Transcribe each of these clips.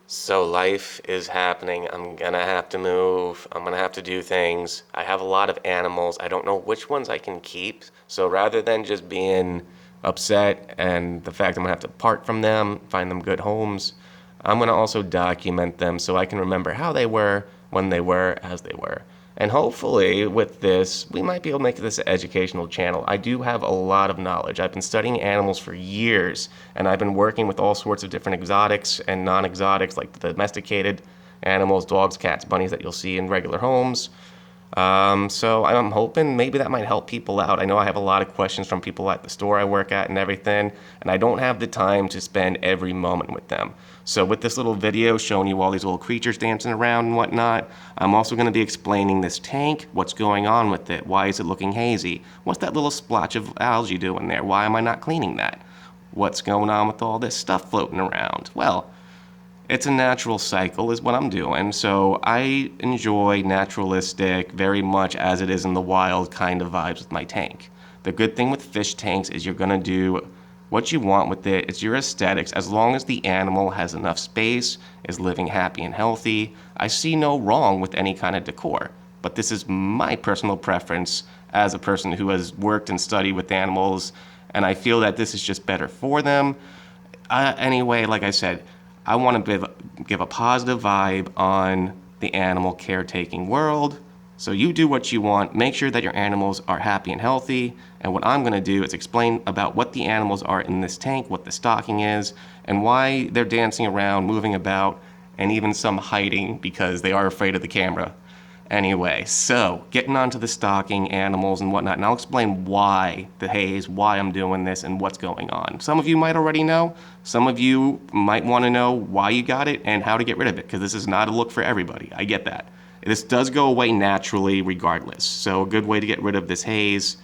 So life is happening. I'm gonna have to move. I'm gonna have to do things. I have a lot of animals. I don't know which ones I can keep. So rather than just being upset and the fact I'm gonna have to part from them, find them good homes, I'm gonna also document them so I can remember how they were, when they were, as they were. And hopefully, with this, we might be able to make this an educational channel. I do have a lot of knowledge. I've been studying animals for years, and I've been working with all sorts of different exotics and non exotics, like the domesticated animals, dogs, cats, bunnies that you'll see in regular homes. So I'm hoping maybe that might help people out. I know I have a lot of questions from people at the store I work at and everything, and I don't have the time to spend every moment with them. So with this little video showing you all these little creatures dancing around and whatnot, I'm also going to be explaining this tank, what's going on with it, why is it looking hazy, what's that little splotch of algae doing there, why am I not cleaning that, what's going on with all this stuff floating around. Well, it's a natural cycle is what I'm doing. So I enjoy naturalistic, very much as it is in the wild kind of vibes with my tank. The good thing with fish tanks is you're gonna do what you want with it. It's your aesthetics. As long as the animal has enough space, is living happy and healthy, I see no wrong with any kind of decor. But this is my personal preference as a person who has worked and studied with animals, and I feel that this is just better for them. Anyway, like I said, I want to give a positive vibe on the animal caretaking world. So you do what you want, make sure that your animals are happy and healthy, and what I'm going to do is explain about what the animals are in this tank, what the stocking is, and why they're dancing around, moving about, and even some hiding because they are afraid of the camera. Anyway, so getting onto the stocking, animals, and whatnot, and I'll explain why the haze, why I'm doing this, and what's going on. Some of you might already know. Some of you might want to know why you got it and how to get rid of it, because this is not a look for everybody. I get that. This does go away naturally regardless. So a good way to get rid of this haze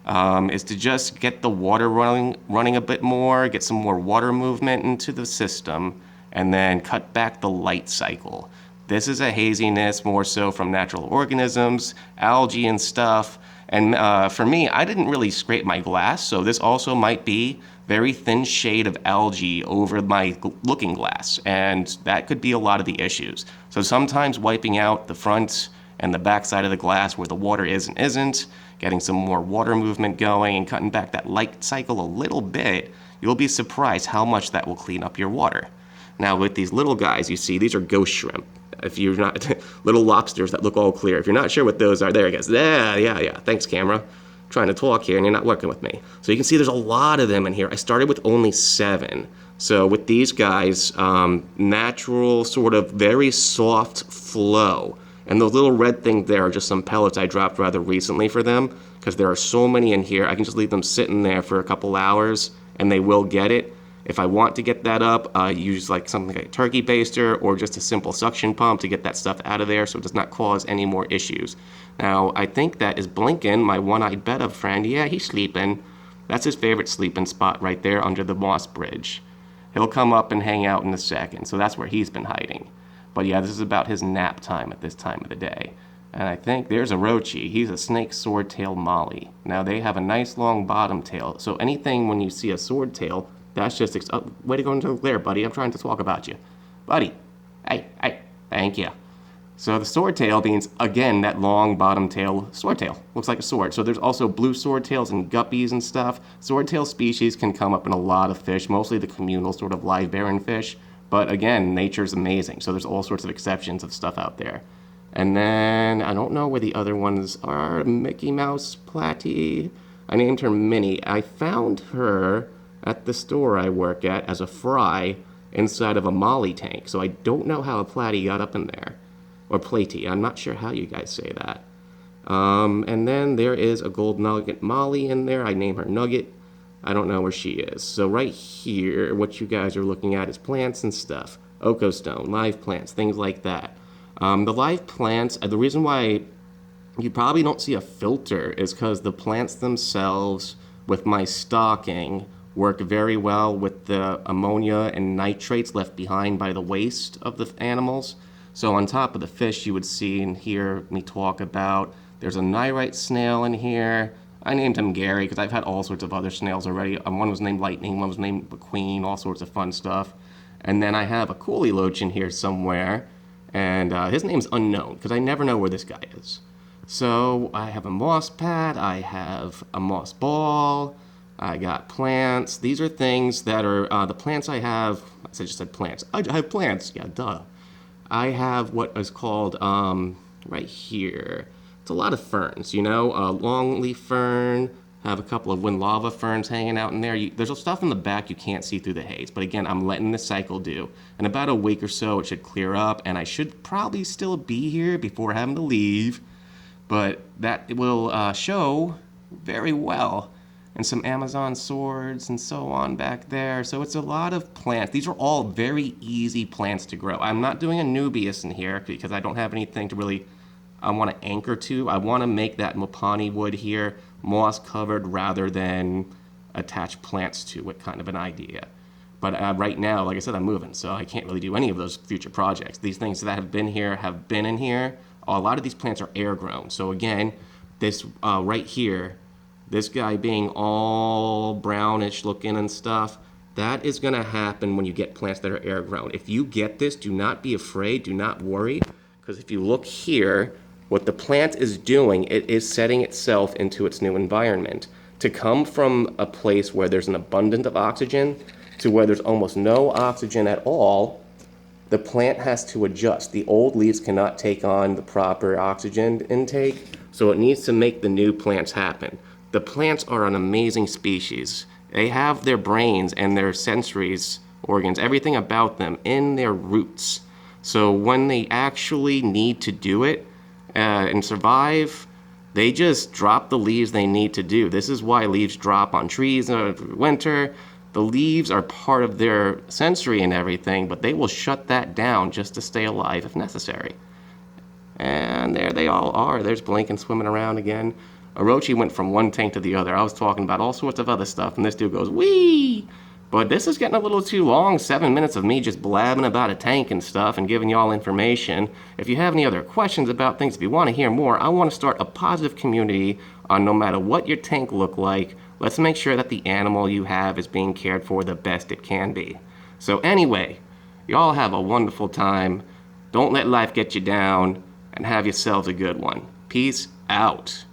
is to just get the water running a bit more, get some more water movement into the system, and then cut back the light cycle. This is a haziness more so from natural organisms, algae and stuff. And for me, I didn't really scrape my glass, so this also might be very thin shade of algae over my looking glass, and that could be a lot of the issues. So sometimes wiping out the front and the back side of the glass where the water is and isn't, getting some more water movement going and cutting back that light cycle a little bit, you'll be surprised how much that will clean up your water. Now with these little guys, you see, these are ghost shrimp. If you're not, little lobsters that look all clear. If you're not sure what those are, there I guess. Yeah. Thanks, camera. I'm trying to talk here and you're not working with me. So you can see there's a lot of them in here. I started with only 7. So with these guys, natural, sort of very soft flow. And those little red things there are just some pellets I dropped rather recently for them, because there are so many in here. I can just leave them sitting there for a couple hours and they will get it. If I want to get that up, use like something like a turkey baster or just a simple suction pump to get that stuff out of there so it does not cause any more issues. Now, I think that is Blinken, my one-eyed betta friend. Yeah, he's sleeping. That's his favorite sleeping spot right there under the moss bridge. He'll come up and hang out in a second, so that's where he's been hiding. But yeah, this is about his nap time at this time of the day. And I think there's a roachie. He's a snake swordtail molly. Now, they have a nice long bottom tail, so anything when you see a swordtail, that's just, way to go into there, buddy. I'm trying to talk about you. Buddy, hey, thank you. So the swordtail means, again, that long bottom tail swordtail. Looks like a sword. So there's also blue swordtails and guppies and stuff. Swordtail species can come up in a lot of fish, mostly the communal sort of live bearing fish. But again, nature's amazing. So there's all sorts of exceptions of stuff out there. And then, I don't know where the other ones are. Mickey Mouse Platy. I named her Minnie. I found her at the store I work at as a fry inside of a molly tank. So I don't know how a platy got up in there. Or platy, I'm not sure how you guys say that. And then there is a gold nugget molly in there. I name her Nugget. I don't know where she is. So right here, what you guys are looking at is plants and stuff. Okostone, live plants, things like that. The live plants, the reason why you probably don't see a filter is because the plants themselves with my stocking work very well with the ammonia and nitrates left behind by the waste of the animals. So on top of the fish, you would see and hear me talk about, there's a nyrite snail in here. I named him Gary because I've had all sorts of other snails already. One was named Lightning, one was named Queen, all sorts of fun stuff. And then I have a coleoloach in here somewhere, and his name's unknown, because I never know where this guy is. So I have a moss pad, I have a moss ball, I got plants. These are things that are, the plants I have, I just said plants. I have plants, yeah, duh. I have what is called, right here, it's a lot of ferns, you know, longleaf fern, have a couple of wind lava ferns hanging out in there. There's stuff in the back you can't see through the haze, but again, I'm letting the cycle do. In about a week or so, it should clear up, and I should probably still be here before having to leave, but that will show very well. And some Amazon swords and so on back there. So it's a lot of plants. These are all very easy plants to grow. I'm not doing a Nubius in here because I don't have anything to really, I want to anchor to. I want to make that Mopani wood here moss covered rather than attach plants to it, kind of an idea. But right now, like I said, I'm moving, so I can't really do any of those future projects. These things that have been here have been in here. A lot of these plants are air grown. So again, this right here, this guy being all brownish looking and stuff, that is going to happen when you get plants that are air grown. If you get this, do not be afraid, do not worry, because if you look here, what the plant is doing, it is setting itself into its new environment. To come from a place where there's an abundance of oxygen to where there's almost no oxygen at all, the plant has to adjust. The old leaves cannot take on the proper oxygen intake, so it needs to make the new plants happen. The plants are an amazing species. They have their brains and their sensories, organs, everything about them in their roots. So when they actually need to do it and survive, they just drop the leaves they need to do. This is why leaves drop on trees in winter. The leaves are part of their sensory and everything, but they will shut that down just to stay alive if necessary. And there they all are. There's Blinken swimming around again. Orochi went from one tank to the other. I was talking about all sorts of other stuff, and this dude goes, wee! But this is getting a little too long. 7 minutes of me just blabbing about a tank and stuff and giving y'all information. If you have any other questions about things, if you want to hear more, I want to start a positive community on no matter what your tank look like. Let's make sure that the animal you have is being cared for the best it can be. So anyway, y'all have a wonderful time. Don't let life get you down, and have yourselves a good one. Peace out.